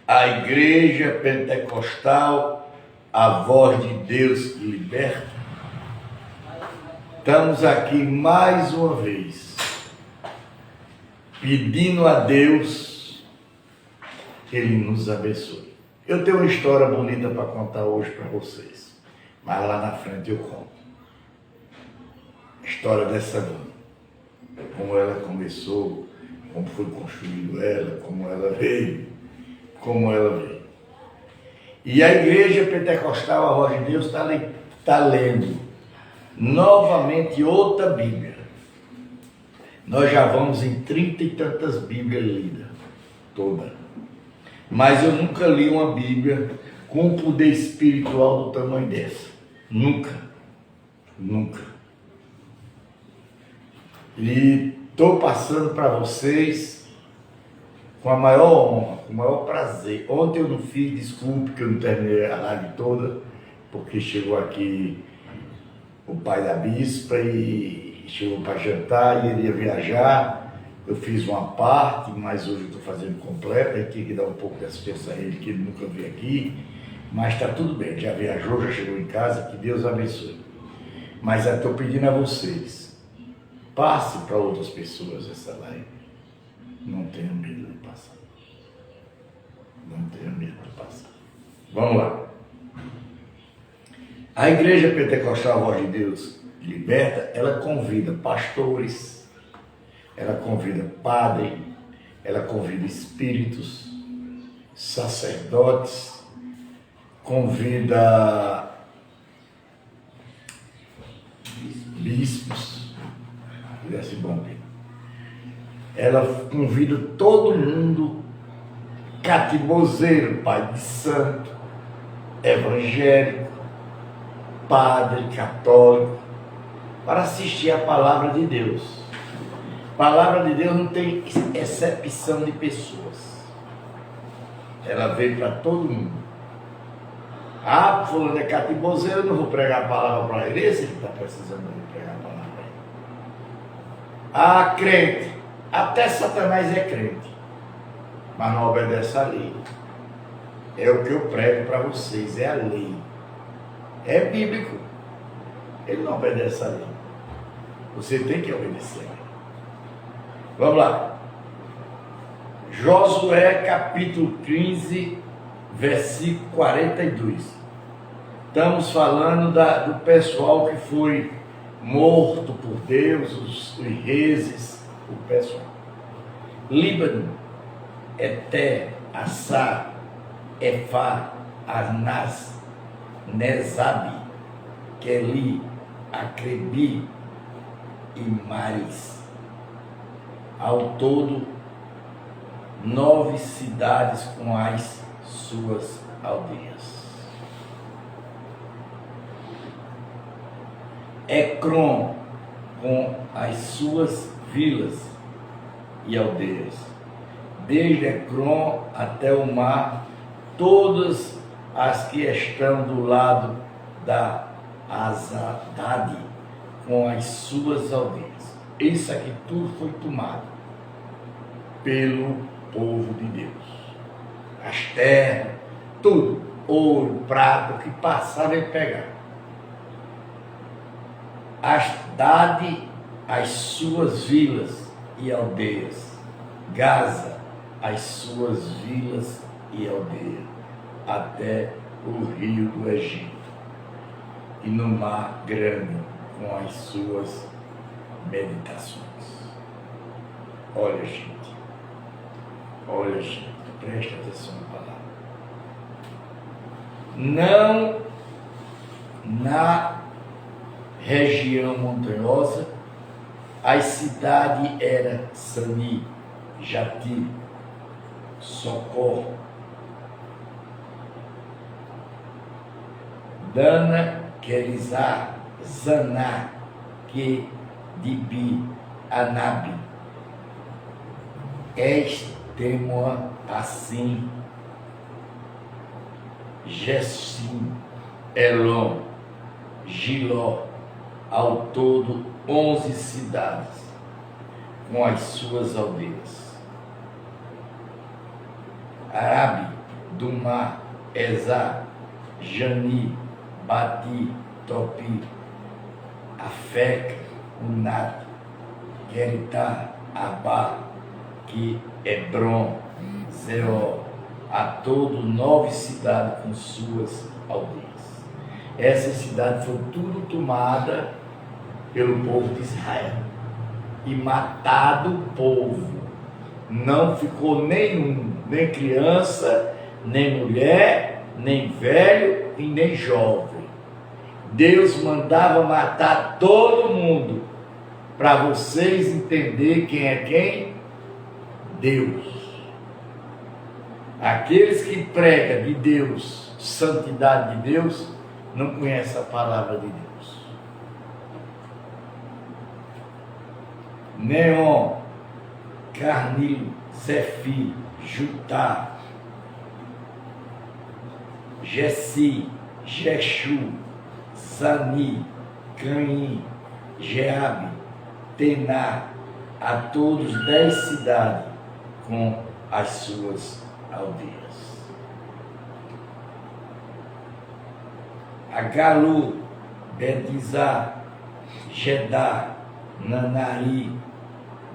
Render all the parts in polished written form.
A Igreja Pentecostal, a voz de Deus que liberta. Estamos aqui mais uma vez, pedindo a Deus que Ele nos abençoe. Eu tenho uma história bonita para contar hoje para vocês, mas lá na frente eu conto. A história dessa mãe, como ela começou, como foi construído ela, como ela veio. E a Igreja Pentecostal, a voz de Deus, está lendo novamente outra Bíblia. Nós já vamos em 30 e tantas Bíblias lidas, toda. Mas eu nunca li uma Bíblia com um poder espiritual do tamanho dessa. Nunca. E estou passando para vocês com a maior honra, com o maior prazer. Ontem eu não fiz, desculpe que eu não terminei a live toda, porque chegou aqui o pai da bispa e chegou para jantar e ele ia viajar. Eu fiz uma parte, mas hoje eu estou fazendo completa e tinha que dar um pouco de assistência a ele, que ele nunca veio aqui. Mas está tudo bem, já viajou, já chegou em casa, que Deus abençoe. Mas eu estou pedindo a vocês, passe para outras pessoas essa live. Não tenha medo de passar. Vamos lá. A Igreja Pentecostal, a voz de Deus liberta, ela convida pastores, ela convida padre, ela convida espíritos, sacerdotes, convida bispos. Esse bom tempo. Ela convida todo mundo, catibozeiro, pai de santo, evangélico, padre, católico, para assistir a palavra de Deus. A palavra de Deus não tem exceção de pessoas. Ela veio para todo mundo. Ah, fulano é catibozeiro, eu não vou pregar a palavra para ele. Esse ele está precisando de pregar a palavra. Ah, crente, até Satanás é crente, mas não obedece à lei. É o que eu prego para vocês, é a lei. É bíblico. Ele não obedece à lei. Você tem que obedecer à lei. Vamos lá. Josué capítulo 15, versículo 42. Estamos falando do pessoal que foi morto por Deus, os reis, o pessoal. Líbano, Eté, Assá, Efá, Arnás, Nezabe, Queli, Acrebi e Maris. Ao todo, 9 cidades com as suas aldeias. Ecrom, com as suas vilas e aldeias, desde Ecrom até o mar, todas as que estão do lado da Azadade, com as suas aldeias. Isso aqui tudo foi tomado pelo povo de Deus. As terras, tudo, ouro, prata, o que passava e pegava. Asdade, as suas vilas e aldeias. Gaza, as suas vilas e aldeias, até o rio do Egito. E no mar grande, com as suas meditações. Olha, gente, presta atenção na palavra. Não na região montanhosa, a cidade era Sani, Jati, Socor, Dana, Quelizar, Zaná, Dibi, Anabi, Estemoa, Assim, Gessim, Elon, Giló, ao todo 11 cidades, com as suas aldeias. Arabe, Dumá, Ezá, Jani, Bati, Topi, Afeca, Unat, Geritá, Abá, que Hebron, Zeó, a todo 9 cidades com suas aldeias. Essas cidades foram tudo tomadas pelo povo de Israel e matado o povo. Não ficou nenhum, nem criança, nem mulher, nem velho e nem jovem. Deus mandava matar todo mundo, para vocês entenderem quem é quem? Deus. Aqueles que pregam de Deus, santidade de Deus, não conhecem a palavra de Deus. Neon, Carnil, Zefi, Jutá, Gessi, Jeshu, Zani, Caim, Jeabe, Tená, a todos 10 cidades com as suas aldeias. Agalu, Betizá, Gedá, Nanari,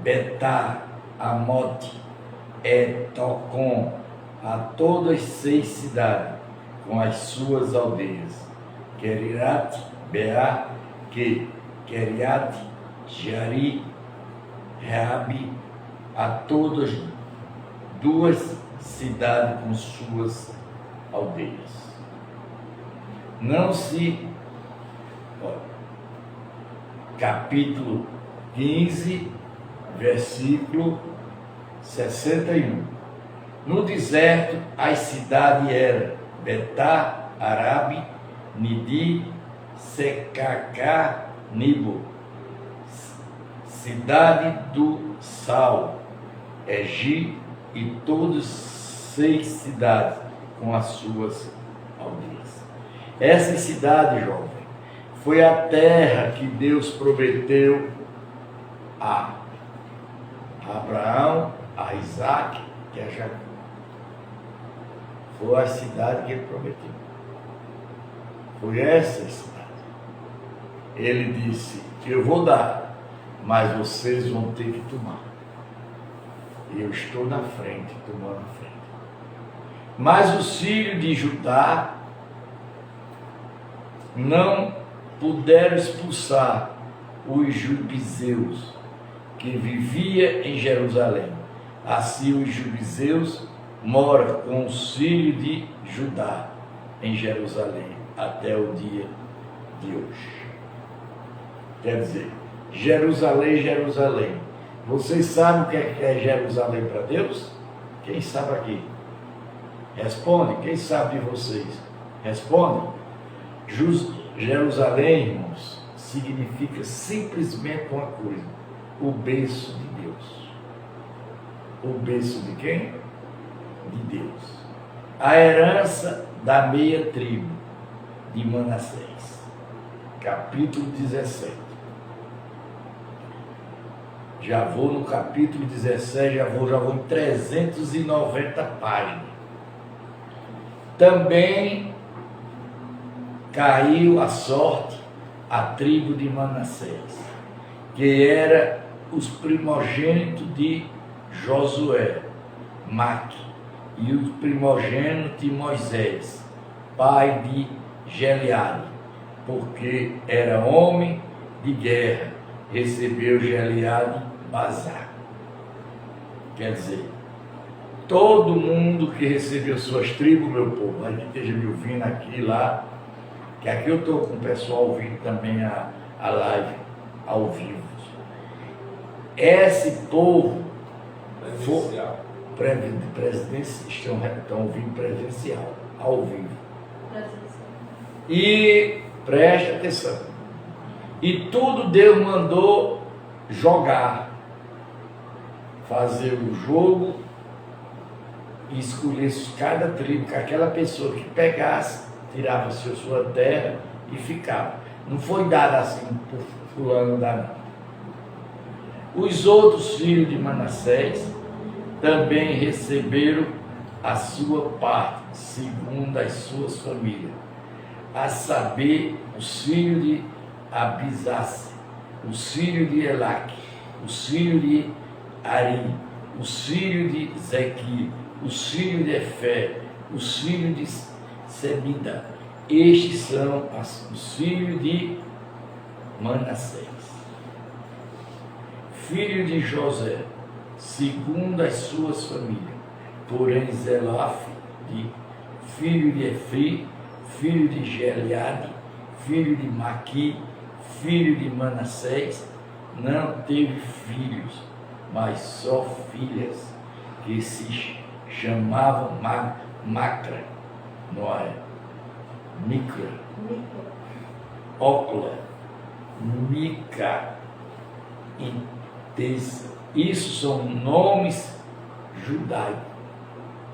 Betá, Amote, Etocom, a todas 6 cidades com as suas aldeias. Querirat, Beá, Queriat, Jari, Reabe, a todas 2 cidades com suas aldeias. Não se... capítulo 15, versículo 61. No deserto, as cidades eram Betá, Arabe, Nidi, Secacá, Nibo, cidade do Sal, Egi e todas 6 cidades com as suas aldeias. Essa cidade, jovem, foi a terra que Deus prometeu a Abraão, a Isaac e a Jacó. Foi a cidade que ele prometeu. Foi essa cidade. Ele disse, eu vou dar, mas vocês vão ter que tomar. E eu estou na frente, tomando a frente. Mas os filhos de Judá não puderam expulsar os jubizeus que vivia em Jerusalém. Assim os jubizeus moram com os filhos de Judá em Jerusalém até o dia de hoje. Quer dizer, Jerusalém, Jerusalém. Vocês sabem o que é Jerusalém para Deus? Quem sabe aqui? Responde, quem sabe de vocês? Responde. Jerusalém, irmãos, significa simplesmente uma coisa: o berço de Deus. O berço de quem? De Deus. A herança da meia tribo de Manassés. Capítulo 17. Já vou no capítulo 17, já vou em 390 páginas. Também caiu a sorte a tribo de Manassés, que era os primogênitos de Josué, Maque, e os primogênitos de Moisés, pai de Gileade, porque era homem de guerra, recebeu Gileade Bazar. Quer dizer, todo mundo que recebeu suas tribos, meu povo, a gente esteja me ouvindo aqui, lá, que aqui eu estou com o pessoal ouvindo também a live ao vivo. Esse povo estão ouvindo presencial, ao vivo. E preste atenção. E tudo Deus mandou jogar, fazer o jogo e escolher cada tribo, que aquela pessoa que pegasse, tirava-se a sua terra e ficava. Não foi dado assim por fulano da não. Os outros filhos de Manassés também receberam a sua parte, segundo as suas famílias, a saber, os filhos de Abisace, os filhos de Elaque, os filhos de Ari, os filhos de Zequi, os filhos de Efé, os filhos de Sebida. Estes são os filhos de Manassés. Filho de José, segundo as suas famílias, porém Zelaf, filho de Efri, filho de Gileade, filho de Maqui, filho de Manassés, não teve filhos, mas só filhas, que se chamavam Macra, Noé, Micra, Ocla, Mica e Tesa. Isso são nomes judaicos.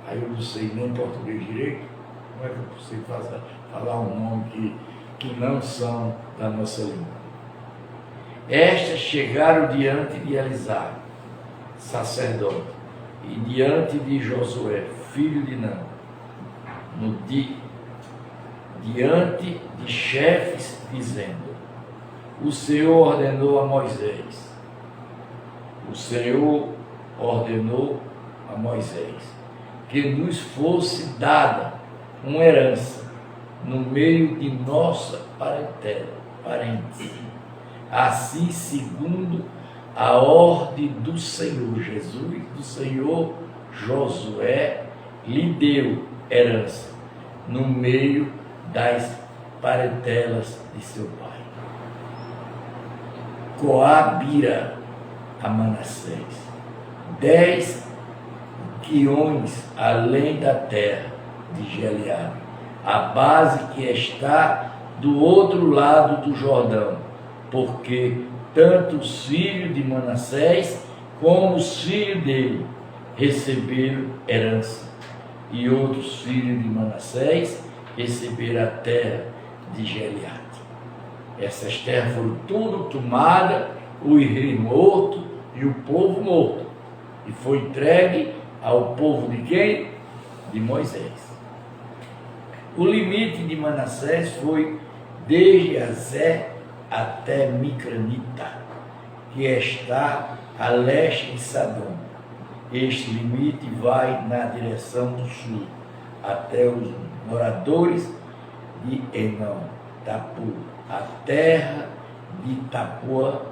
Aí eu não sei nem português direito, como é que eu consigo falar um nome que não são da nossa língua? Estas chegaram diante de Elisá, sacerdote, e diante de Josué, filho de Nã, diante de chefes, dizendo: o Senhor ordenou a Moisés, que nos fosse dada uma herança no meio de nossa parentes, assim segundo a ordem do Senhor Jesus, do Senhor Josué, lhe deu herança no meio das parentelas de seu pai. Coabira a Manassés 10 quiões além da terra de Gileade, a base que está do outro lado do Jordão, porque tanto os filhos de Manassés como os filhos dele receberam herança, e outros filhos de Manassés receberam a terra de Gileade. Essas terras foram tudo tomadas, o rei morto e o povo morto, e foi entregue ao povo de quem? De Moisés. O limite de Manassés foi desde Azé até Micranita, que está a leste de Sadom. Este limite vai na direção do sul, até os moradores de Enom, Tapu. A terra de Tapua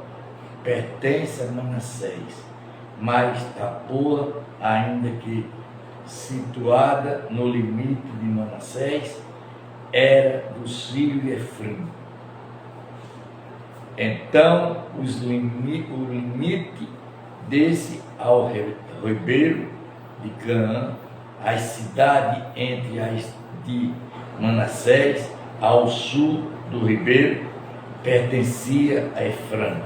pertence a Manassés, mas Tapua, ainda que situada no limite de Manassés, era dos filhos de Efrim. Então, o limite desse ao ribeiro de Canaã, as cidades entre as de Manassés, ao sul do ribeiro, pertencia a Efrã.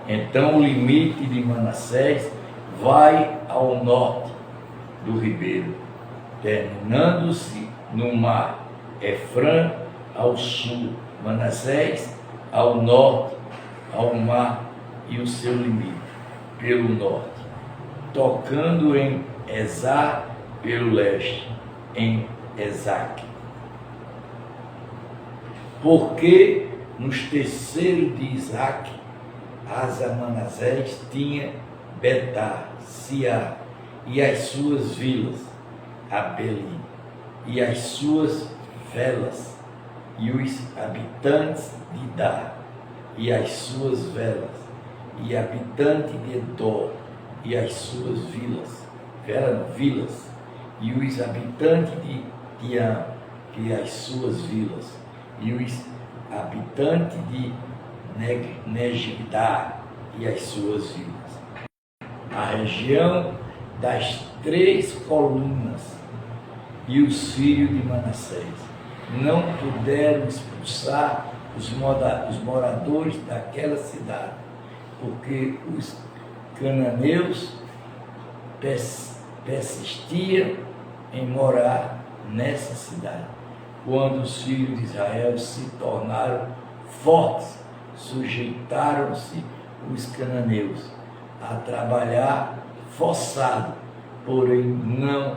Então, o limite de Manassés vai ao norte do ribeiro, terminando-se no mar. Efrã ao sul, Manassés ao norte, ao mar, e o seu limite pelo norte, tocando em Ezar pelo leste, em Esaque. Porque nos terceiros de Isaque, Manassés tinha Betá, Siá e as suas vilas, Abelim e as suas velas, e os habitantes de Dar e as suas velas, e habitantes de Edor e as suas vilas, e os habitantes de Tiã e as suas vilas, e os habitantes de Negidá e as suas vilas. A região das 3 colunas e os filhos de Manassés não puderam expulsar os moradores daquela cidade, porque os cananeus persistiam em morar nessa cidade. Quando os filhos de Israel se tornaram fortes, sujeitaram-se os cananeus a trabalhar forçado, porém não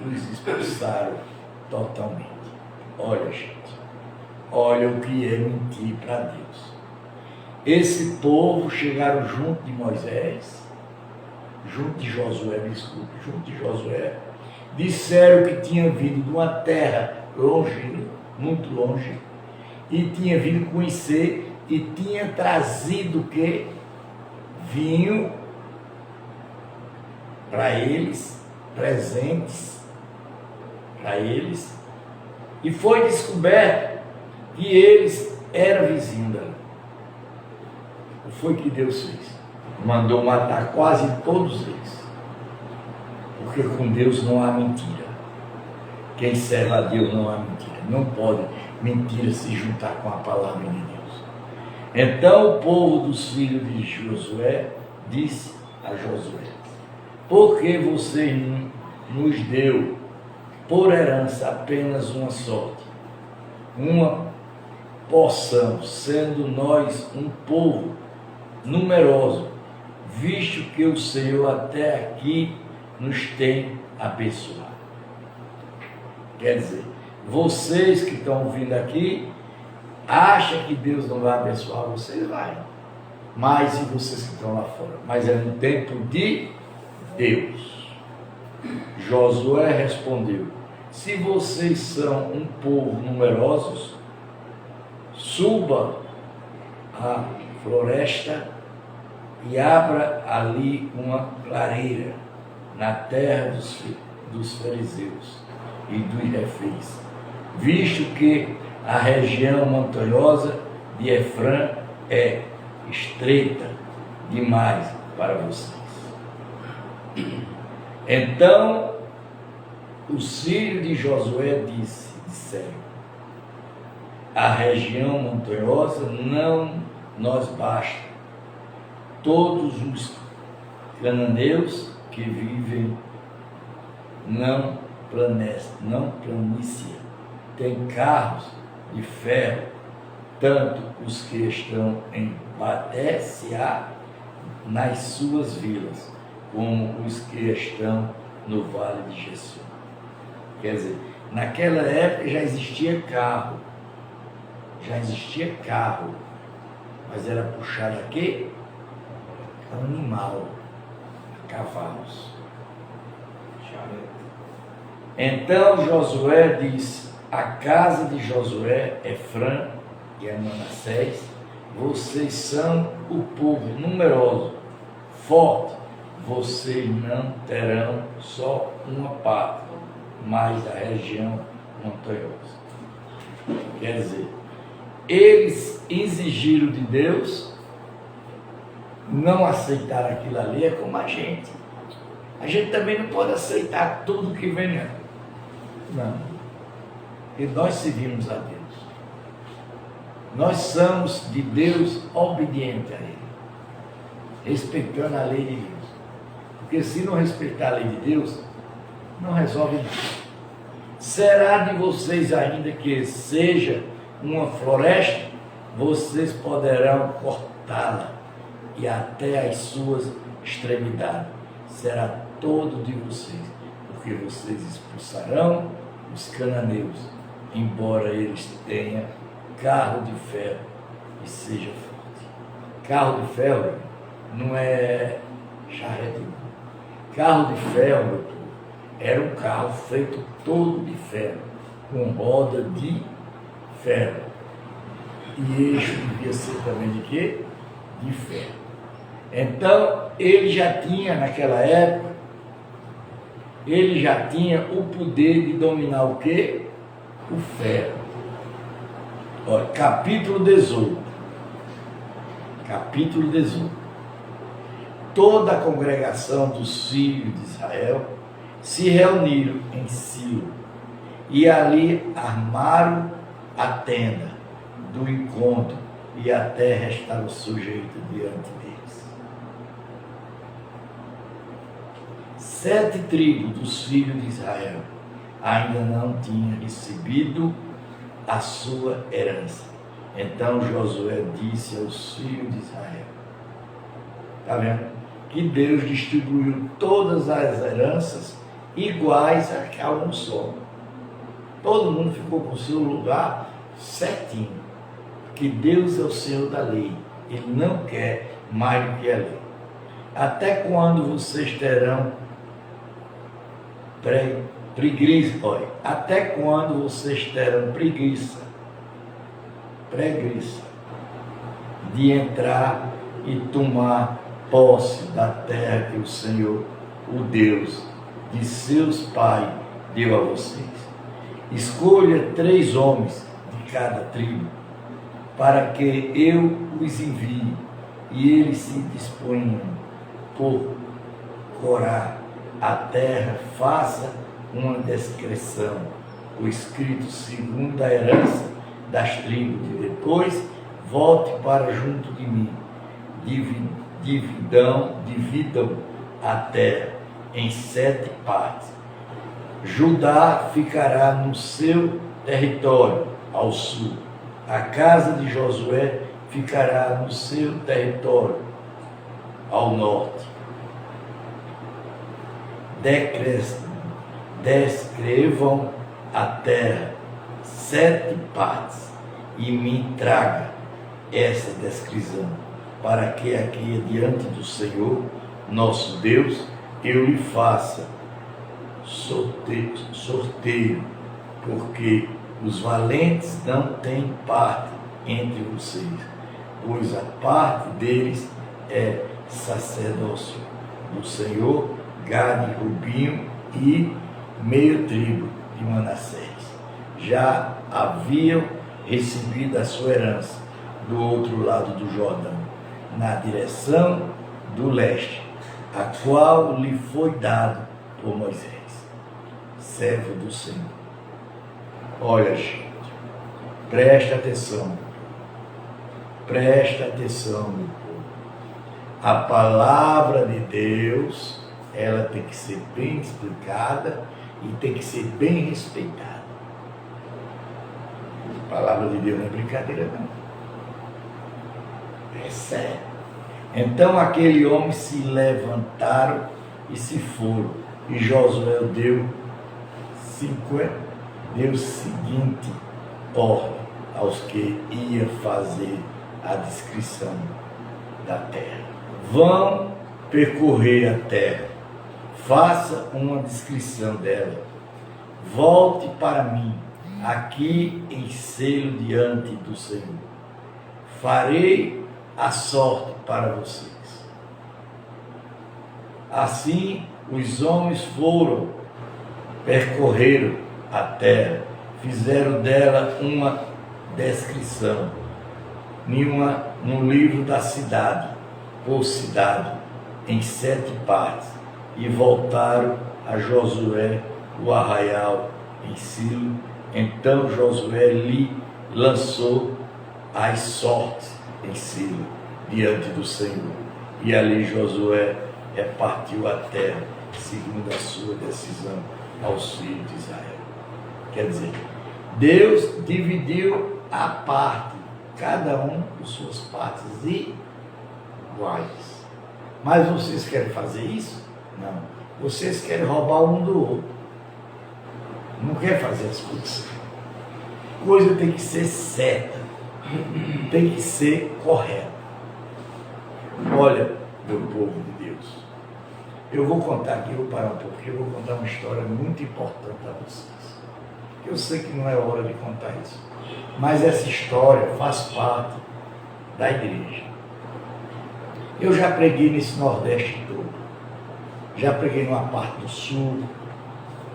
os expulsaram totalmente. Olha, gente, olha o que é mentir para Deus. Esse povo chegaram junto de Moisés, junto de Josué, disseram que tinha vindo de uma terra longe, muito longe, e tinha vindo conhecer e tinha trazido o quê? Vinho para eles, presentes para eles, e foi descoberto que eles eram vizinhos dela. O que foi que Deus fez? Mandou matar quase todos eles. Porque com Deus não há mentira. Quem serve a Deus não há mentira. Não pode mentira se juntar com a palavra de Deus. Então o povo dos filhos de Josué disse a Josué: porque você nos deu por herança apenas uma sorte, uma porção, sendo nós um povo numeroso, visto que o Senhor até aqui nos tem abençoado. Quer dizer, vocês que estão vindo aqui, acham que Deus não vai abençoar vocês? Vai. Mas e vocês que estão lá fora? Mas é no tempo de Deus. Josué respondeu: se vocês são um povo numerosos, suba a floresta e abra ali uma clareira na terra dos fariseus e dos reféns, visto que a região montanhosa de Efrã é estreita demais para vocês. Então os filhos de Josué disseram: a região montanhosa não nos basta. Todos os cananeus que vivem não planície têm carros de ferro, tanto os que estão em Baté-Seá, nas suas vilas, como os que estão no Vale de Jessu. Quer dizer, naquela época já existia carro, mas era puxado aqui animal, cavalos. Então Josué disse: a casa de Josué, Efrã e Manassés, vocês são o povo numeroso, forte. Vocês não terão só uma parte, mas a região montanhosa. Quer dizer, eles exigiram de Deus, não aceitaram aquilo ali. É como a gente. A gente também não pode aceitar tudo que vem. Não. E nós servimos a Deus. Nós somos de Deus obedientes a Ele, respeitando a lei de Deus. Porque se não respeitar a lei de Deus, não resolve nada. Será de vocês ainda que seja uma floresta, vocês poderão cortá-la e até as suas extremidades. Será todo de vocês, porque vocês expulsarão os cananeus, embora eles tenham carro de ferro e seja forte. Carro de ferro não é charrete. Carro de ferro, meu povo, era um carro feito todo de ferro, com roda de ferro. E eixo devia ser também de quê? De ferro. Então, ele já tinha, naquela época, ele já tinha o poder de dominar o quê? O ferro. Olha, capítulo 18. Capítulo 18. Toda a congregação dos filhos de Israel se reuniram em Silo e ali armaram a tenda do encontro e a terra estava sujeita diante deles. 7 tribos dos filhos de Israel ainda não tinham recebido a sua herança. Então Josué disse aos filhos de Israel: está vendo? Que Deus distribuiu todas as heranças iguais a um só. Todo mundo ficou com o seu lugar certinho, porque Deus é o Senhor da lei, Ele não quer mais do que a lei. Até quando vocês terão preguiça? Olha, até quando vocês terão preguiça de entrar e tomar posse da terra que o Senhor, o Deus de seus pais, deu a vocês? Escolha 3 homens de cada tribo, para que eu os envie, e eles se disponham por corar a terra, faça uma descrição, o escrito segundo a herança das tribos, e depois volte para junto de mim, dividam a terra em 7 partes. Judá ficará no seu território ao sul, a casa de Josué ficará no seu território ao norte. Descrevam a terra 7 partes e me traga essa descrição, para que aqui diante do Senhor, nosso Deus, eu lhe faça sorteio, porque os valentes não têm parte entre vocês, pois a parte deles é sacerdócio do Senhor, Gade, Rubinho e meio tribo de Manassés. Já haviam recebido a sua herança do outro lado do Jordão, na direção do leste, a qual lhe foi dado por Moisés, servo do Senhor. Olha, gente, presta atenção, meu povo. A palavra de Deus, ela tem que ser bem explicada e tem que ser bem respeitada. A palavra de Deus não é brincadeira, não. É sério. Então aquele homem se levantaram e se foram. E Josué deu seguinte ordem aos que ia fazer a descrição da terra: vão percorrer a terra, faça uma descrição dela, volte para mim, aqui em selo diante do Senhor. Farei a sorte para vocês. Assim os homens foram, percorreram a terra, fizeram dela uma descrição, no livro da cidade, por cidade, em 7 partes, e voltaram a Josué, o arraial em Silo. Então Josué lhe lançou as sortes em Silo, diante do Senhor. E ali Josué repartiu a terra, segundo a sua decisão, aos filhos de Israel. Quer dizer, Deus dividiu a parte, cada um com suas partes iguais. Mas vocês querem fazer isso? Não. Vocês querem roubar um do outro. Não quer fazer as coisas. Coisa tem que ser certa, tem que ser correta. Olha, meu povo de Deus, eu vou contar aqui, eu vou parar um pouquinho, eu vou contar uma história muito importante para vocês. Eu sei que não é hora de contar isso, mas essa história faz parte da igreja. Eu já preguei nesse Nordeste todo, já preguei numa parte do Sul,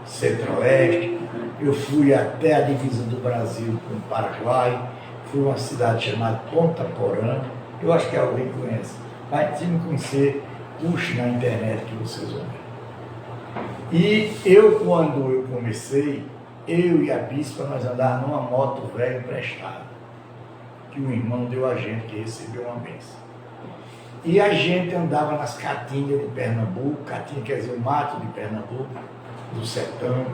Centro-Oeste, eu fui até a divisa do Brasil com o Paraguai, fui a uma cidade chamada Ponta Porã, eu acho que alguém conhece, mas se não conhecer, puxe na internet que vocês vão ver. E eu, quando eu comecei, eu e a bispa, nós andávamos numa moto velha emprestada, que um irmão deu a gente, que recebeu uma bênção. E a gente andava nas caatingas de Pernambuco, caatinga quer dizer o mato de Pernambuco, do sertão,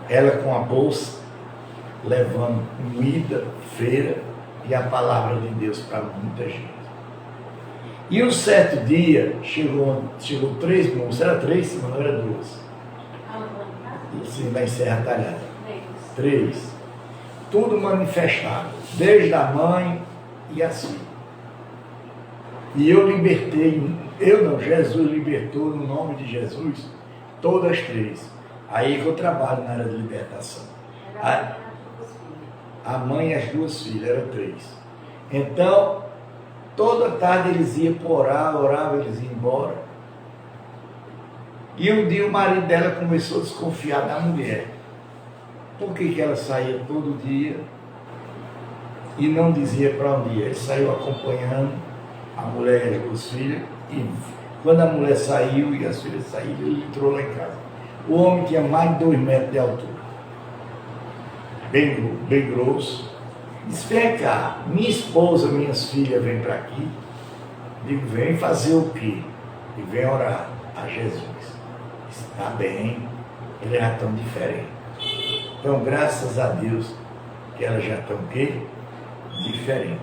ela com a bolsa, levando comida, feira e a palavra de Deus para muita gente. E um certo dia, chegou 3 moças, era 3, não era 2. Sim, lá em Serra Talhada. 3. Tudo manifestado, desde a mãe e assim. E eu libertei, Jesus libertou no nome de Jesus, todas as 3. Aí que eu trabalho na área de libertação. A mãe e as 2 filhas, eram 3. Então, toda tarde eles iam para orar, oravam, eles iam embora. E um dia o marido dela começou a desconfiar da mulher. Por que ela saía todo dia e não dizia para onde ia? Ele saiu acompanhando a mulher e as 2 filhas. E quando a mulher saiu e as filhas saíram, ele entrou lá em casa. O homem tinha mais de 2 metros de altura. Bem grosso. Disse, vem cá, minha esposa, minhas filhas vêm para aqui. Digo, vem fazer o quê? E vem orar a Jesus. Está bem, ele era tão diferente. Então, graças a Deus, que elas já estão o quê? Diferente.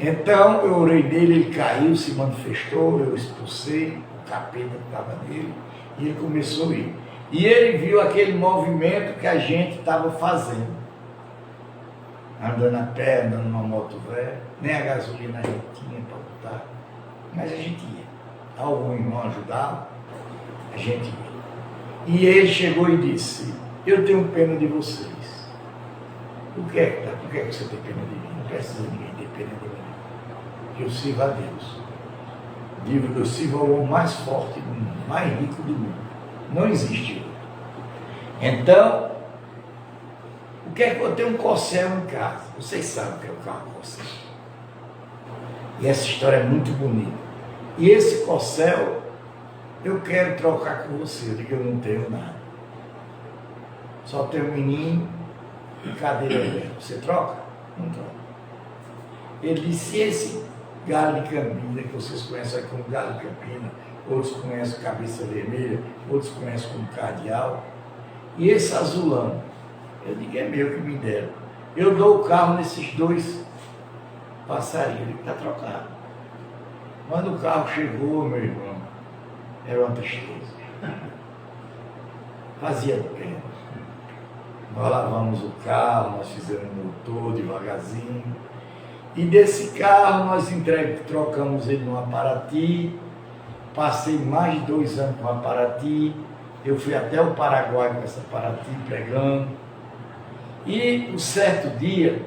Então, eu orei nele, ele caiu, se manifestou, eu expulsei o capeta que estava nele, e ele começou a ir. E ele viu aquele movimento que a gente estava fazendo. Andando a pé, andando numa moto velha, nem a gasolina a gente tinha para botar, mas a gente ia. Algum irmão ajudava, a gente ia. E ele chegou e disse, eu tenho pena de vocês. Por que você tem pena de mim? Não precisa ninguém ter pena de mim. Eu sirvo a Deus. Digo, eu sirvo ao homem mais forte do mundo, mais rico do mundo. Não existe outro. Então, o que é que eu tenho um corcel em casa? Vocês sabem o que é o carro corcel. E essa história é muito bonita. E esse corcel, eu quero trocar com você. Eu digo, eu não tenho nada. Só tenho um menino e cadeira velha. Você troca? Não troca. Ele disse, esse galho de Campina, que vocês conhecem aqui como galho de Campina, outros conhecem cabeça vermelha, outros conhecem como cardeal, e esse azulão, eu digo, é meu que me deram. Eu dou o carro nesses 2 passarinhos, ele está trocado. Quando o carro chegou, meu irmão, era uma tristeza. Fazia pena. Nós lavamos o carro, nós fizemos o motor devagarzinho. E desse carro nós trocamos ele no Aparati. Passei mais de 2 anos com o Aparati. Eu fui até o Paraguai com essa Aparati pregando. E um certo dia,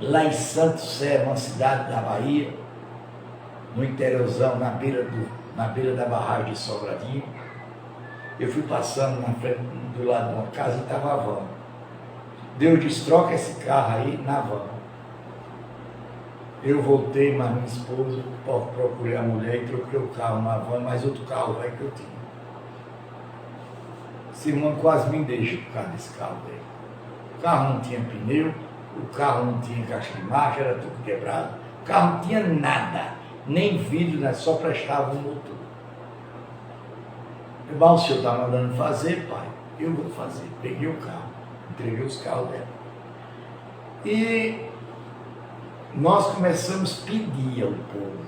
lá em Santo Sé, uma cidade da Bahia, no interiorzão, na beira da barragem de Sobradinho, eu fui passando na frente, do lado de uma casa e estava a van. Deus disse, troca esse carro aí na van. Eu voltei, mas minha esposa, procurei a mulher e troquei o carro na van, mas outro carro velho que eu tinha. Esse irmão quase me deixa por causa desse carro dele. O carro não tinha pneu, o carro não tinha caixa de marcha, era tudo quebrado. O carro não tinha nada, nem vidro, né? Só prestava um motor. Eu disse, o senhor está mandando fazer, pai? Eu vou fazer. Peguei o carro, entreguei os carros dela. E nós começamos a pedir ao povo.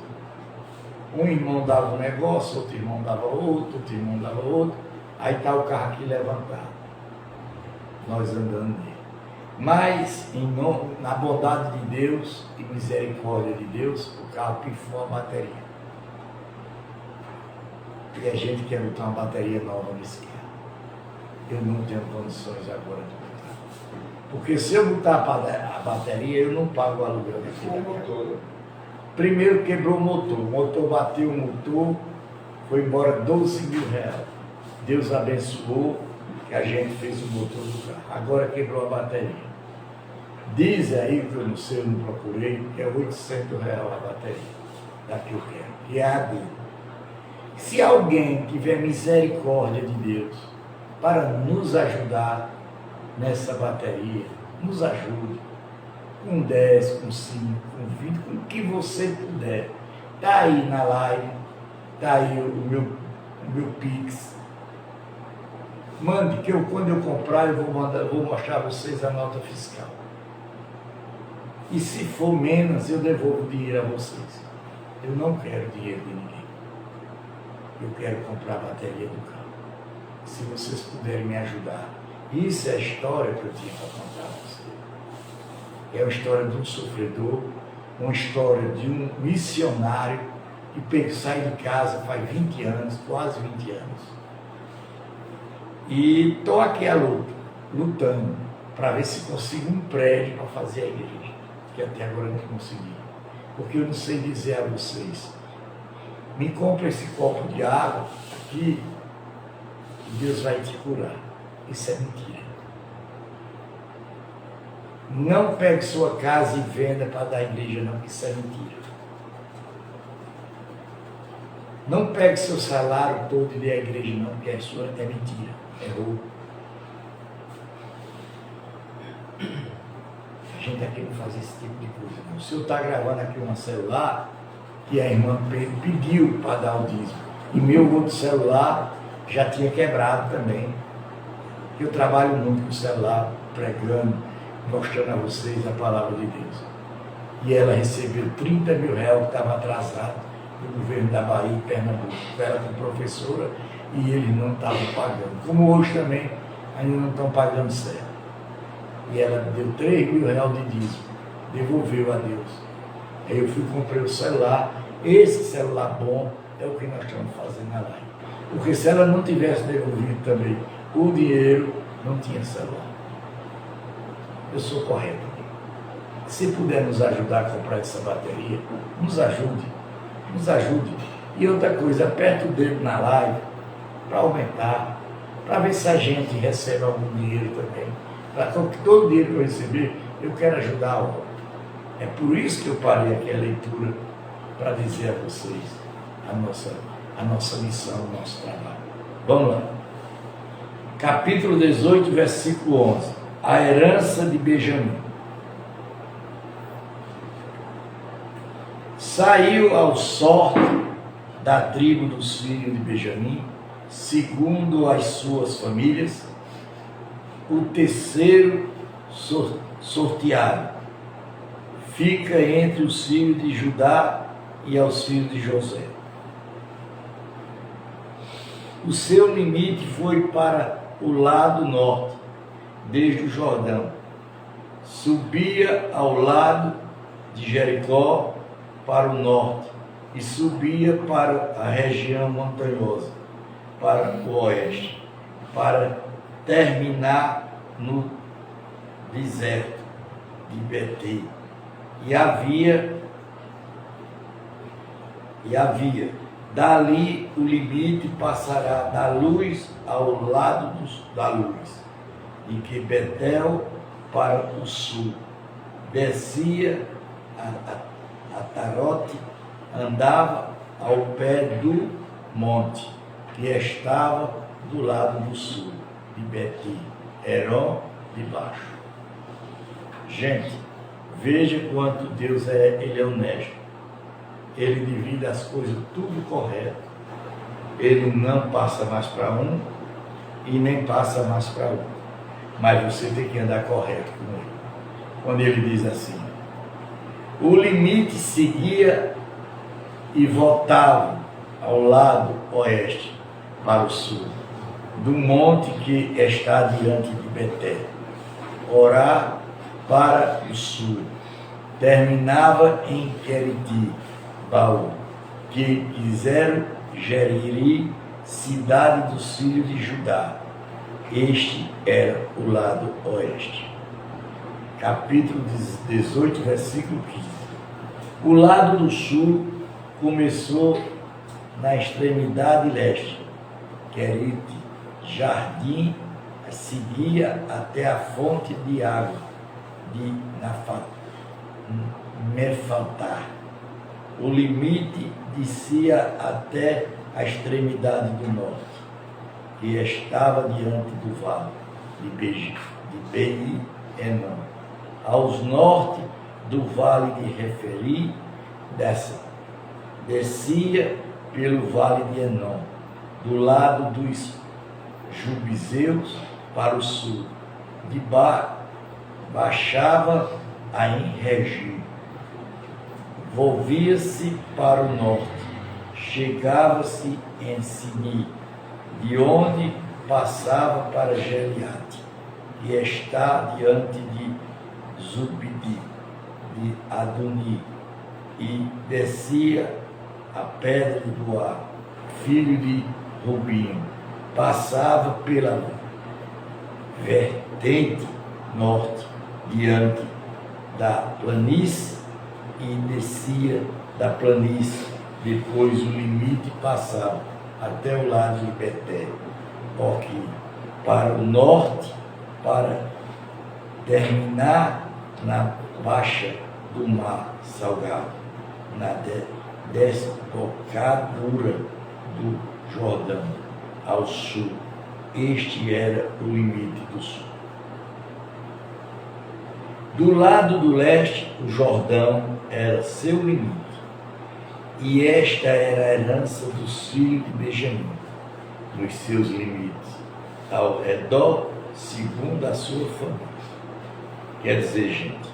Um irmão dava um negócio, outro irmão dava outro irmão dava outro. Aí está o carro aqui levantado. Nós andando nele. Mas, na bondade de Deus e misericórdia de Deus, o carro pifou a bateria. E a gente quer botar uma bateria nova nesse carro. Eu não tenho condições agora de botar. Porque se eu botar a bateria, eu não pago o aluguel daquele motor. Primeiro quebrou o motor bateu o motor, foi embora 12 mil reais. Deus abençoou que a gente fez o motor do carro. Agora quebrou a bateria. Diz aí, que eu não sei, eu não procurei, que é 800 reais a bateria da que eu quero, que é a dele. Se alguém tiver misericórdia de Deus para nos ajudar nessa bateria, nos ajude com 10, com 5, com 20, com o que você puder. Está aí na live, está aí o meu Pix. Mande, que quando eu comprar, eu vou mostrar a vocês a nota fiscal. E se for menos, eu devolvo o dinheiro a vocês. Eu não quero dinheiro de ninguém. Eu quero comprar a bateria do carro. se vocês puderem me ajudar. Isso é a história que eu tinha para contar a vocês. É a história de um sofredor, uma história de um missionário que sai de casa faz 20 anos, quase 20 anos. E estou aqui à luta, lutando, para ver se consigo um prédio para fazer a igreja, que até agora não consegui. Porque eu não sei dizer a vocês, me compra esse copo de água aqui, e Deus vai te curar. Isso é mentira. Não pegue sua casa e venda para dar à igreja, não, isso é mentira. Não pegue seu salário todo e dê à igreja, não, porque é mentira, é roubo. A gente aqui não faz esse tipo de coisa, não. O senhor está gravando aqui um celular que a irmã pediu para dar o dízimo. E meu outro celular já tinha quebrado também. Eu trabalho muito com o celular, pregando, mostrando a vocês a palavra de Deus. E ela recebeu 30 mil reais que estava atrasado do governo da Bahia e Pernambuco. Ela como professora e eles não estavam pagando. Como hoje também, ainda não estão pagando certo. E ela deu 3 mil reais de dízimo, devolveu a Deus. Aí eu fui e comprei o celular. Esse celular bom é o que nós estamos fazendo na live. Porque se ela não tivesse devolvido também o dinheiro, não tinha celular. Eu sou correto. Se puder nos ajudar a comprar essa bateria, nos ajude. Nos ajude. E outra coisa, aperte o dedo na live para aumentar, para ver se a gente recebe algum dinheiro também. Para que todo o dinheiro que eu receber, eu quero ajudar a obra. É por isso que eu parei aqui a leitura, para dizer a vocês a nossa missão, o nosso trabalho. Vamos lá. Capítulo 18, versículo 11. A herança de Benjamim. Saiu ao sorte da tribo dos filhos de Benjamim, segundo as suas famílias, o terceiro sorteado. Fica entre os filhos de Judá e aos filhos de José. O seu limite foi para o lado norte, desde o Jordão. Subia ao lado de Jericó para o norte e subia para a região montanhosa, para o oeste, para terminar no deserto de Betel. E havia dali o limite passará da luz ao lado da luz, e que Betel para o sul, descia a Tarote, andava ao pé do monte, que estava do lado do sul, de Betel, Heró de baixo. Gente, veja quanto Deus ele é honesto. Ele divide as coisas tudo correto. Ele não passa mais para um e nem passa mais para outro. Mas você tem que andar correto com ele. Quando ele diz assim, o limite seguia e voltava ao lado oeste para o sul, do monte que está diante de Betel, Orá para o sul, terminava em Queriti, Baú, que quiseram Jeriri, cidade dos filhos de Judá. Este era o lado oeste. Capítulo 18, versículo 15. O lado do sul começou na extremidade leste, Querite, Jardim, seguia até a fonte de água de Mefatar. O limite descia até a extremidade do norte, que estava diante do vale de Bei-Enom. Aos norte do vale de Referi, descia pelo vale de Enom, do lado dos Jubizeus para o sul, baixava a Enregi, volvia-se para o norte, chegava-se em Sini, de onde passava para Geliate, e está diante de Zubidi, de Adoni, e descia a pedra de Boar, filho de Rubinho, passava pela vertente norte, diante da planície, e descia da planície, depois o limite passava até o lado de Beté, porque para o norte, para terminar na baixa do mar Salgado, na desembocadura do Jordão, ao sul. Este era o limite do sul. Do lado do leste, o Jordão era seu limite, e esta era a herança dos filhos de Benjamim, nos seus limites, ao redor, segundo a sua família. Quer dizer, gente,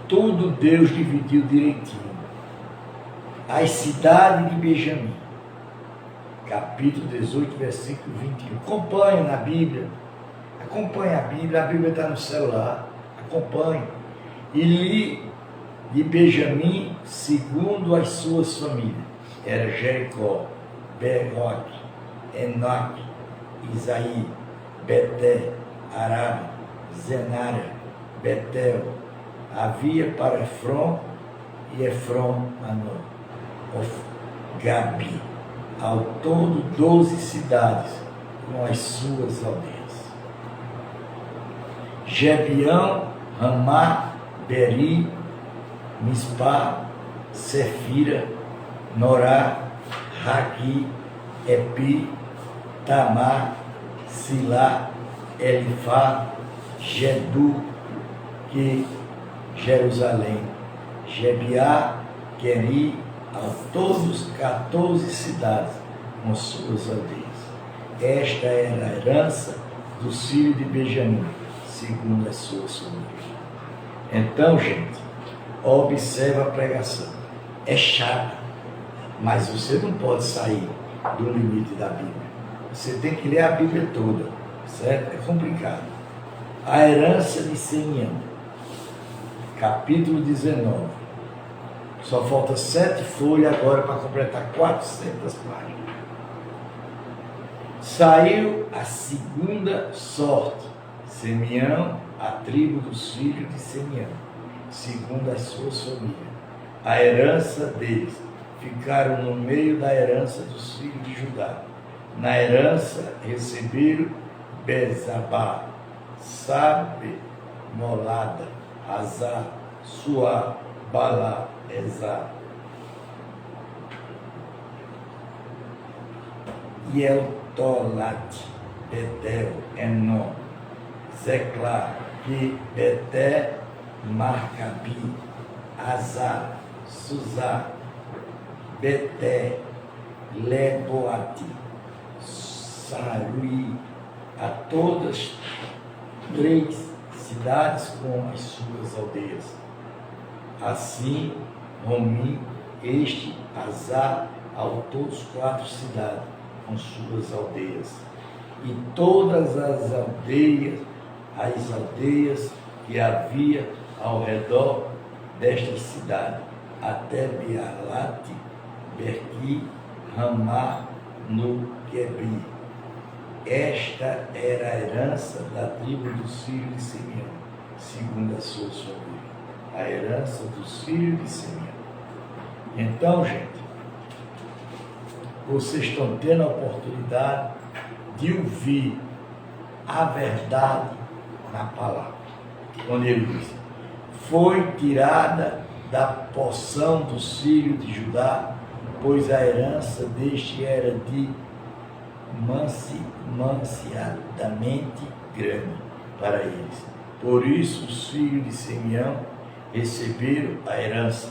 tudo Deus dividiu direitinho. As cidades de Benjamim, capítulo 18, versículo 21. Acompanhe na Bíblia, acompanhe a Bíblia está no celular, acompanhe. E li de Benjamim segundo as suas famílias. Era Jericó, Beroque, Enoque, Isaí, Beté, Arabe, Zenária, Betel. Havia para Efron e Efron Manor, Gabi, ao todo 12 cidades com as suas aldeias. Gebião, Ramá, Beri, Mispá, Sefira, Norá, Raqui, Epi, Tamar, Silá, Elifá, Gedu, que Jerusalém, Gebiá, Queri, a todos 14 cidades com suas aldeias. Esta era a herança dos filhos de Benjamim, segundo as suas famílias. Então, gente, observa a pregação. É chata, mas você não pode sair do limite da Bíblia. Você tem que ler a Bíblia toda, certo? É complicado. A herança de Simeão, capítulo 19. Só falta 7 folhas agora para completar 400 páginas. Saiu a segunda sorte, Simeão, a tribo dos filhos de Simeão, segundo as suas famílias. A herança deles ficaram no meio da herança dos filhos de Judá. Na herança receberam Bezabá, Sabe, Molada, Azar, Suá, Balá, Ezá. Yeltolat, Betel, Enon, Zeclá, que Beté, Marcabi, Azar, Suzá, Beté, Leboati, Saruí, a todas 3 cidades com as suas aldeias. Assim, Romim, Azar, ao todos 4 cidades com suas aldeias. E todas as aldeias que havia ao redor desta cidade, até Bealate, Berqui, Ramá, no Quebri. Esta era a herança da tribo dos filhos de Simeão, segundo as suas famílias. A herança dos filhos de Simeão. Então, gente, vocês estão tendo a oportunidade de ouvir a verdade na palavra. Quando ele diz, foi tirada da porção dos filhos de Judá, pois a herança deste era de mansiadamente grande para eles. Por isso os filhos de Simeão receberam a herança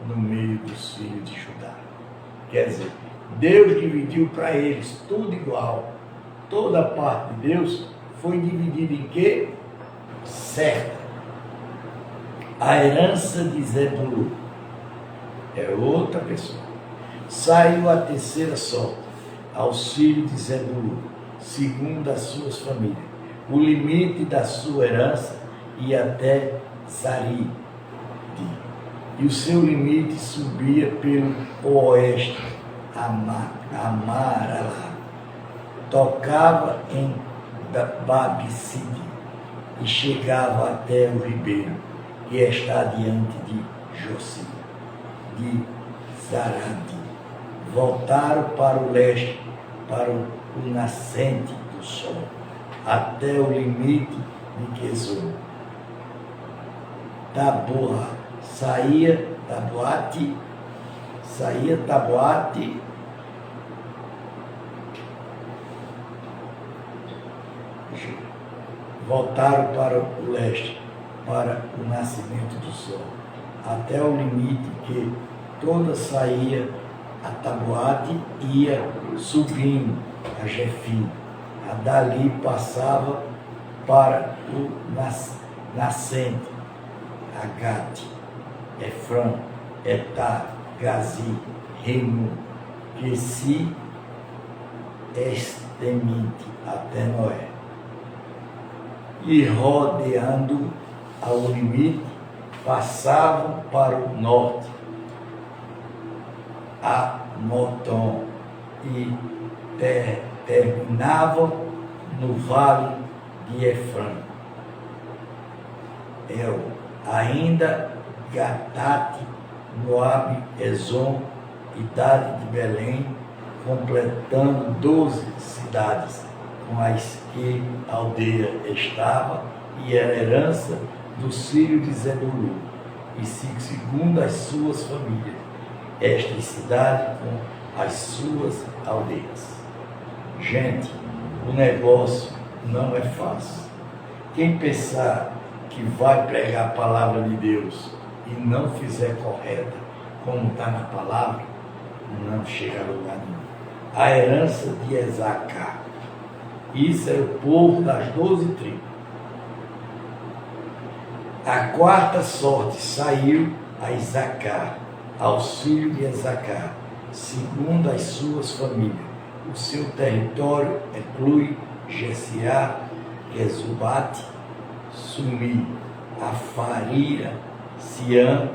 no meio dos filhos de Judá. Quer dizer, Deus dividiu para eles tudo igual. Toda a parte de Deus foi dividida em quê? Certa. A herança de Zebulun é outra pessoa. Saiu a terceira sorte aos filhos de Zebulun, segundo as suas famílias. O limite da sua herança ia até Zari, e o seu limite subia pelo oeste, Amaralá. Tocava em Babicide e chegava até o ribeiro, que está diante de Jossi, de Zarade. Voltaram para o leste, para o nascente do sol, até o limite de Quesor. Taboate, voltaram para o leste, para o nascimento do sol, até o limite que toda saía a Taboate ia subindo a Jefim. A dali passava para o nascente, Agate, Efrão, Etá, Gazi, Remu, que se extende até Noé. E rodeando ao limite, passavam para o norte, a Motom, e terminavam no vale de Efrão. Ainda Gatate, Moabe, Ezom, idade de Belém, completando 12 cidades, com as que a aldeia estava, e era herança dos filhos de Zebulun, e segundo as suas famílias, estas cidades com as suas aldeias. Gente, o negócio não é fácil. Quem pensar que vai pregar a palavra de Deus e não fizer correta, como está na palavra, não chega a lugar nenhum. A herança de Esacar. Isso é o povo das 12 tribos. A quarta sorte saiu a Isacar, aos filhos de Esacar, segundo as suas famílias. O seu território inclui Jessiá, Gezubate, Sumi, Afaria, Siã,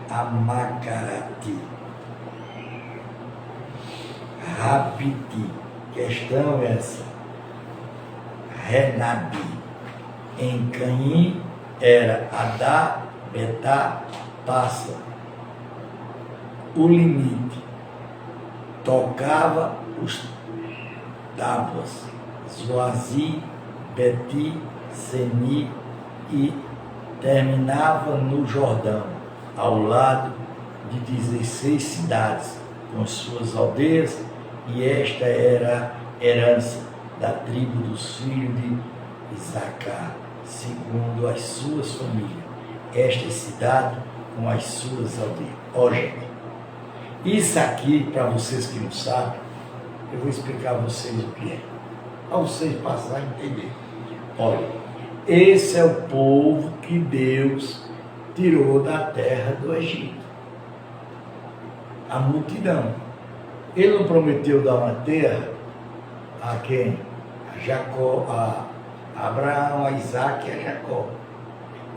Amacarati, Rabiti, questão essa, Renabi. Em Caim era Adá, Betá, Passa. O limite tocava os tábuas, Zoazi, Beti, Seni, e terminava no Jordão, ao lado de 16 cidades, com suas aldeias, e esta era a herança da tribo dos filhos de Isacar, segundo as suas famílias, esta cidade com as suas aldeias. Ó, gente, isso aqui, para vocês que não sabem, eu vou explicar a vocês o que é, para vocês passarem a entender. Olha, esse é o povo que Deus tirou da terra do Egito. A multidão. Ele não prometeu dar uma terra a quem? A Jacó, a Abraão, a Isaac e a Jacó.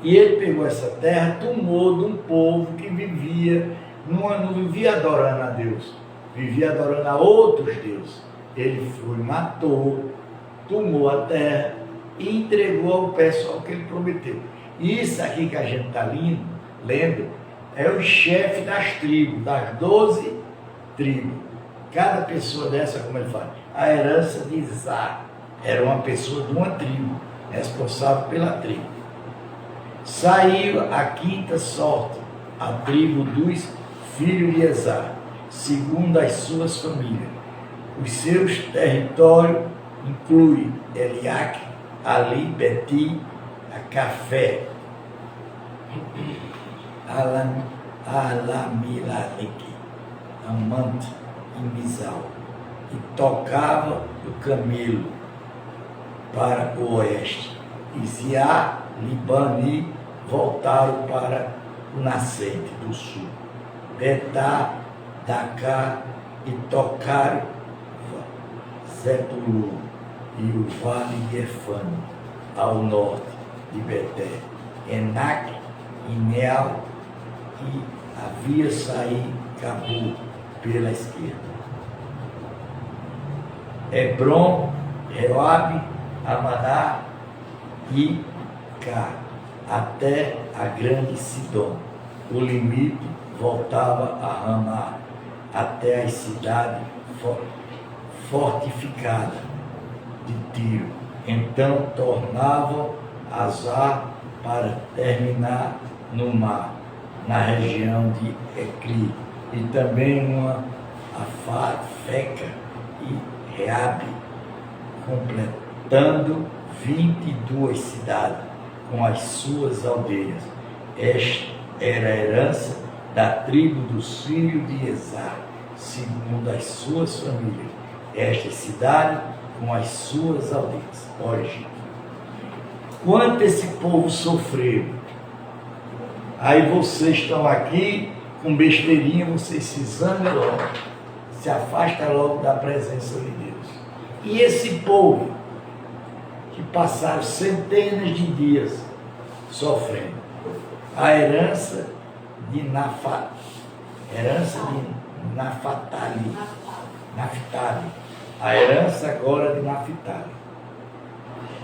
E ele pegou essa terra, tomou de um povo que vivia, não vivia adorando a Deus, vivia adorando a outros deuses. Ele foi, matou, tomou a terra e entregou ao pessoal que ele prometeu. Isso aqui que a gente está lendo, é o chefe das tribos, das 12 tribos. Cada pessoa dessa, como ele fala, a herança de Isaac, era uma pessoa de uma tribo, responsável pela tribo. Saiu a quinta sorte, a tribo dos filhos de Esá, segundo as suas famílias. Os seus territórios incluem Eliaque, Ali, Beti, a Café, Alamilaque, Amante e Mizal, e tocava o camelo para o oeste. Isiá, Libani voltaram para o nascente do sul. Betá, Dacá, e tocaram Zebulun, e o vale de Efano, ao norte de Beté, Enac e Neal, que havia saído Cabo pela esquerda. Hebron, Reoabe, Amaná e Cá, até a grande Sidom. O limite voltava a Ramá, até a cidade fortificada de Tiro. Então tornavam Azar para terminar no mar, na região de Ecri, e também uma Afeca e Reabe, completando 22 cidades com as suas aldeias. Esta era a herança da tribo dos filhos de Esar, segundo as suas famílias. Esta cidade com as suas aldeias. Olha, gente, quanto esse povo sofreu. Aí vocês estão aqui com besteirinha, vocês se zangam logo, se afastam logo da presença de Deus. E esse povo que passaram centenas de dias sofrendo, a herança de Naftali, a herança agora de Naftali.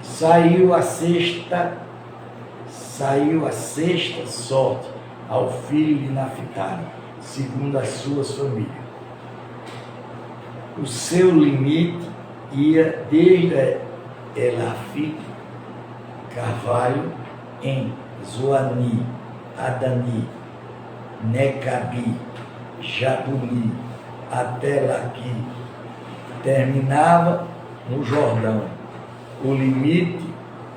Saiu a sexta sorte ao filho de Naftali, segundo as suas famílias. O seu limite ia desde Elaf, Carvalho, em Zoani, Adani, Necabi, Jabuni, até Laqui, terminava no Jordão. O limite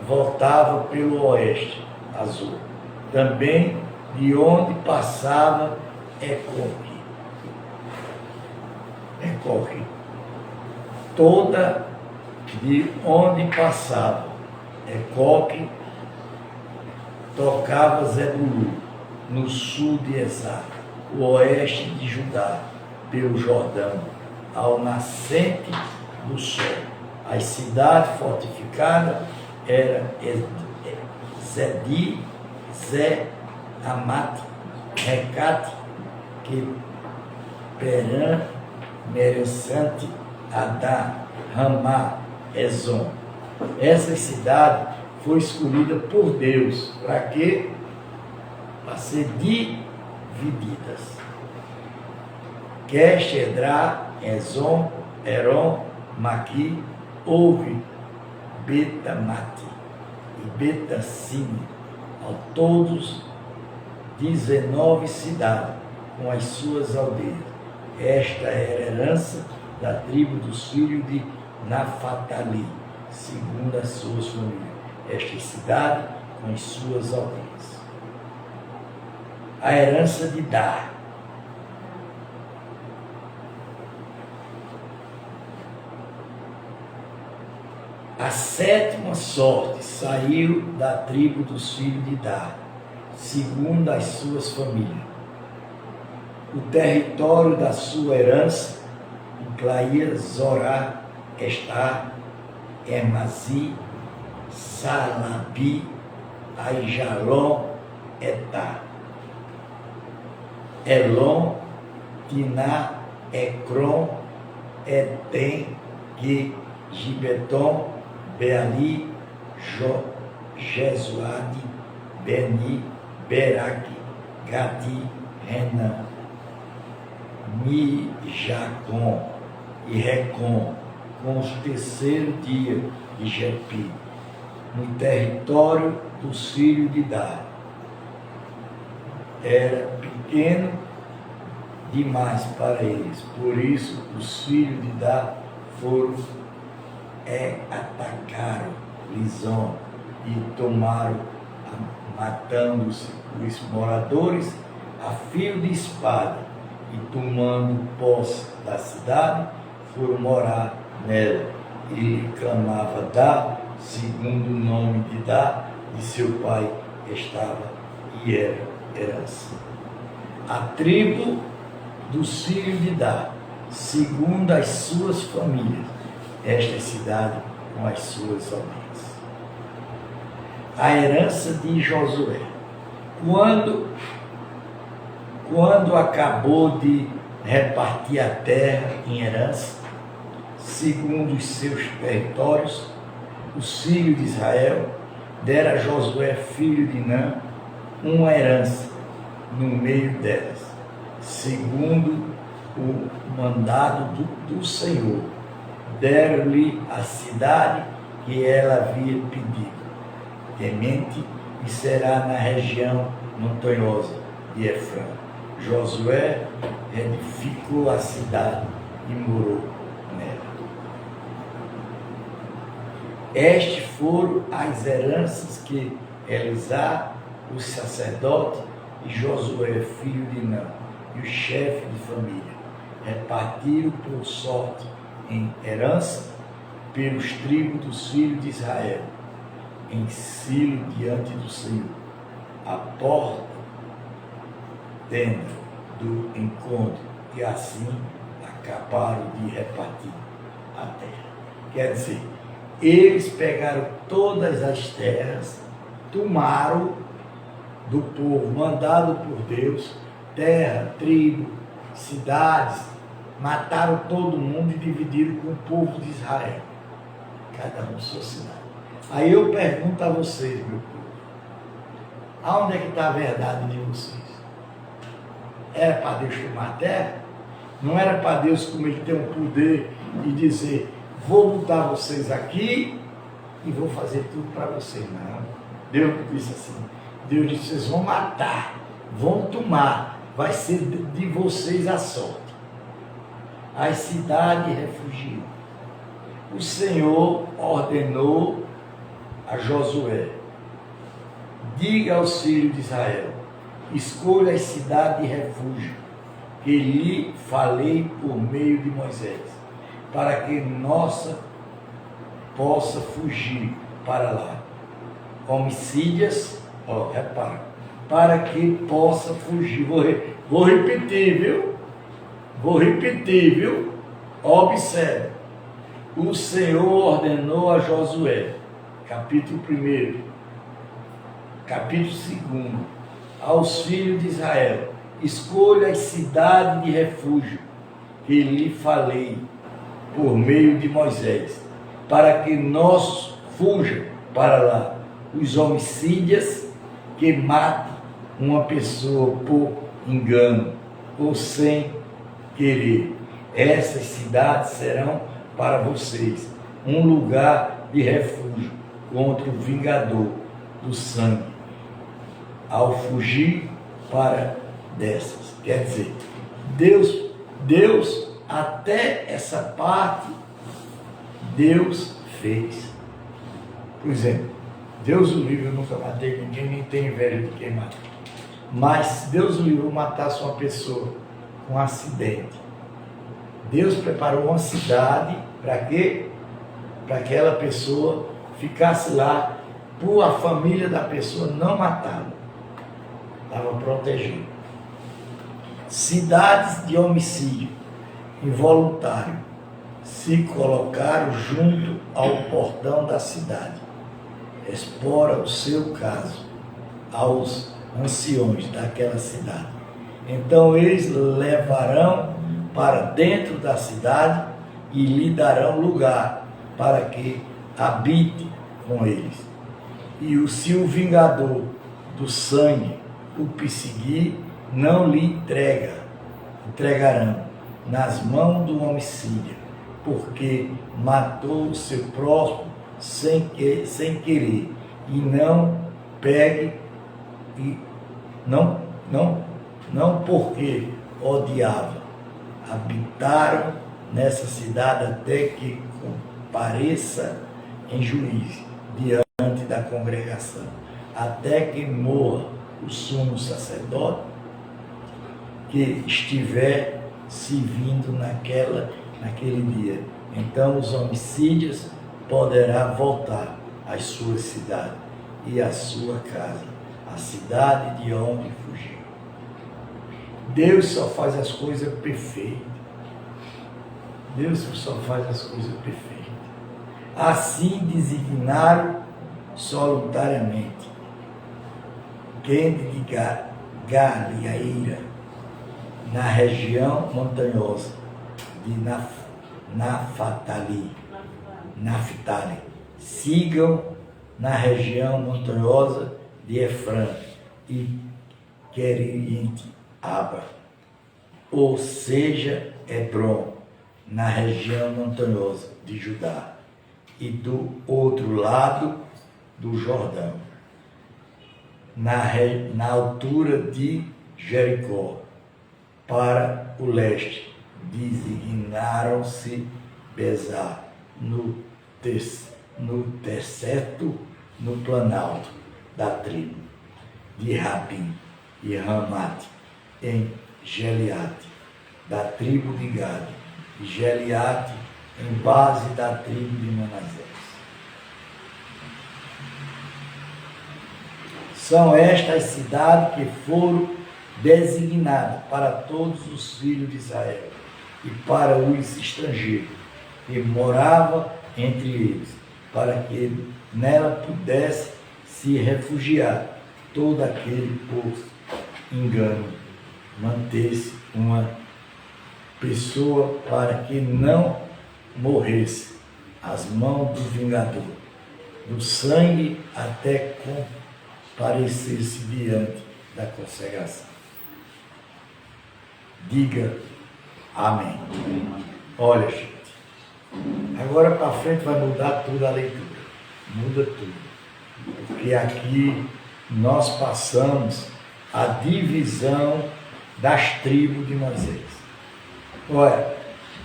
voltava pelo oeste, Azul, também de onde passava Ecoque. Toda de onde passava Ecoque, tocava Zebulu, no sul de Esar, o oeste de Judá, pelo Jordão, ao nascente do sol. As cidades fortificadas eram Zedi, Zé, Amate, Recate, Perã, Mereçante, Adá, Ramá, Ezon. Essa cidade foi escolhida por Deus. Para quê? Para ser divididas. Quer Edrá, Ezon, Heron, Maqui, houve Betamate e Betacine, ao todos 19 cidades com as suas aldeias. Esta era a herança da tribo dos filhos de Naftali, segundo as suas famílias. Esta cidade com as suas aldeias. A herança de Dar. A sétima sorte saiu da tribo dos filhos de Dar, segundo as suas famílias. O território da sua herança incluía Zorá, Estar, Emazi, Salabi, Aijalon, Etá, Elon, Tiná, Ecrom, Etem, Gibeton, Beali, Jesuade, Beni, Beraque, Gadi, Renan, Mijacom e Recom, com os terceiros dias de Jepi, no território dos filhos de Dar. Era pequeno demais para eles, por isso os filhos de Dar foram atacaram Lison e tomaram, matando-se os moradores a fio de espada, e tomando posse da cidade, foram morar nela. E lhe clamava Dá, segundo o nome de Dá, de seu pai estava e era herança. A tribo dos filhos de Dá, segundo as suas famílias. Esta cidade com as suas ovelhas. A herança de Josué. Quando acabou de repartir a terra em herança, segundo os seus territórios, os filhos de Israel deram a Josué, filho de Num, uma herança no meio delas, segundo o mandado do Senhor. Deram-lhe a cidade que ela havia pedido, temente, e será na região montanhosa de Efraim. Josué edificou a cidade e morou nela. Estas foram as heranças que Elisá, o sacerdote, e Josué, filho de Num, e o chefe de família, repartiram por sorte em herança pelos tribos dos filhos de Israel, em Silo diante do Senhor, a porta tenda do encontro, e assim acabaram de repartir a terra. Quer dizer, eles pegaram todas as terras, tomaram do povo, mandado por Deus, terra, tribo, cidades, mataram todo mundo e dividiram com o povo de Israel, cada um sua cidade. Aí eu pergunto a vocês, meu povo, aonde é que está a verdade de vocês? Era para Deus tomar a terra? Não era para Deus, como Ele tem o poder, e dizer, vou botar vocês aqui e vou fazer tudo para vocês. Não. Deus disse assim, Deus disse, vocês vão matar, vão tomar, vai ser de vocês a sorte. As cidades refugiam. O Senhor ordenou a Josué, diga aos filhos de Israel, escolha as cidades de refúgio, que lhe falei por meio de Moisés, para que nossa possa fugir para lá. Homicídias, repara, para que possa fugir. Vou repetir, viu? Observe. O Senhor ordenou a Josué, capítulo 1, capítulo 2, aos filhos de Israel, escolha as cidades de refúgio que lhe falei por meio de Moisés, para que nós fuja para lá. Os homicídias que matem uma pessoa por engano ou sem querer. Essas cidades serão para vocês um lugar de refúgio contra o vingador do sangue, ao fugir para dessas. Quer dizer, Deus, até essa parte, Deus fez. Por exemplo, Deus o livre, eu nunca matei ninguém, nem tenho inveja de quem mata. Mas Deus o livre, matasse uma pessoa com um acidente. Deus preparou uma cidade para quê? Para que aquela pessoa ficasse lá, por a família da pessoa não matá-la. Estava protegendo. Cidades de homicídio involuntário se colocaram junto ao portão da cidade. Explora o seu caso aos anciões daquela cidade. Então eles levarão para dentro da cidade e lhe darão lugar para que habite com eles. E se o vingador do sangue o perseguir, não lhe entregarão nas mãos do homicida, porque matou o seu próximo sem querer, e não pegue, e não porque odiava. Habitaram nessa cidade até que compareça em juízo diante da congregação, até que morra o sumo sacerdote que estiver servindo naquele dia. Então os homicídios poderá voltar às suas cidades e à sua casa, a cidade de onde fugiu. Deus só faz as coisas perfeitas. Deus só faz as coisas perfeitas. Assim designaram solitariamente Gende de Galiaíra, na região montanhosa de Naftali. Sigam na região montanhosa de Efrã e Queriente-Aba, ou seja, Hebron, na região montanhosa de Judá, e do outro lado do Jordão, na altura de Jericó, para o leste, designaram-se Bezar, no deserto, no planalto da tribo de Rabim, e Ramate, em Geliate, da tribo de Gade, e Geliate, em base da tribo de Manassés. São estas cidades que foram designadas para todos os filhos de Israel e para os estrangeiros que moravam entre eles, para que nela pudesse se refugiar todo aquele por engano, manter-se uma pessoa para que não morresse às mãos do vingador, do sangue até comparecer-se diante da consagração. Diga amém. Olha, gente, agora para frente vai mudar tudo a leitura, muda tudo, porque aqui nós passamos a divisão das tribos de Moisés. Olha,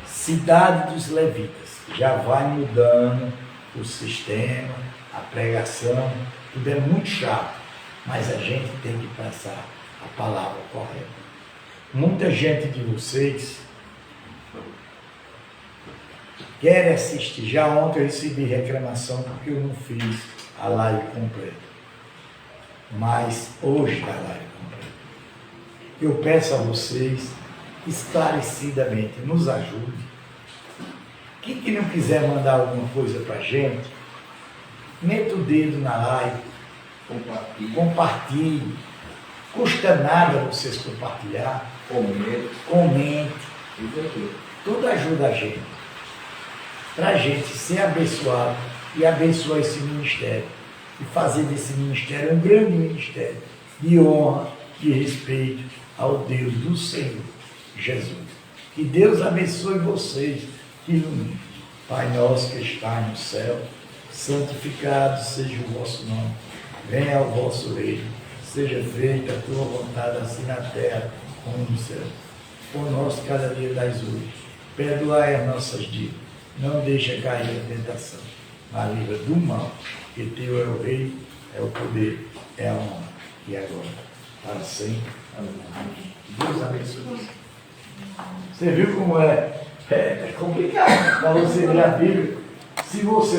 cidade dos levitas, já vai mudando o sistema, a pregação, tudo é muito chato, mas a gente tem que passar a palavra correta. Muita gente de vocês quer assistir. Já ontem eu recebi reclamação porque eu não fiz a live completa, mas hoje a live completa. Eu peço a vocês esclarecidamente, nos ajude. Quem que não quiser mandar alguma coisa para a gente, meta o dedo na live, compartilhe. Custa nada vocês compartilhar, comente. Tudo ajuda a gente, para a gente ser abençoado e abençoar esse ministério e fazer desse ministério um grande ministério de honra, de respeito ao Deus do Senhor Jesus. Que Deus abençoe vocês, que ilumine. Pai nosso que está no céu, santificado seja o vosso nome, venha o vosso reino, seja feita a tua vontade, assim na terra como no céu. Por nós cada dia das hoje, perdoai as nossas dívidas, não deixa cair a tentação, mas livra do mal, que teu é o rei, é o poder, é a honra, e agora, para sempre. Amém. Deus abençoe. Você viu como é complicado para você ler a Bíblia? Se você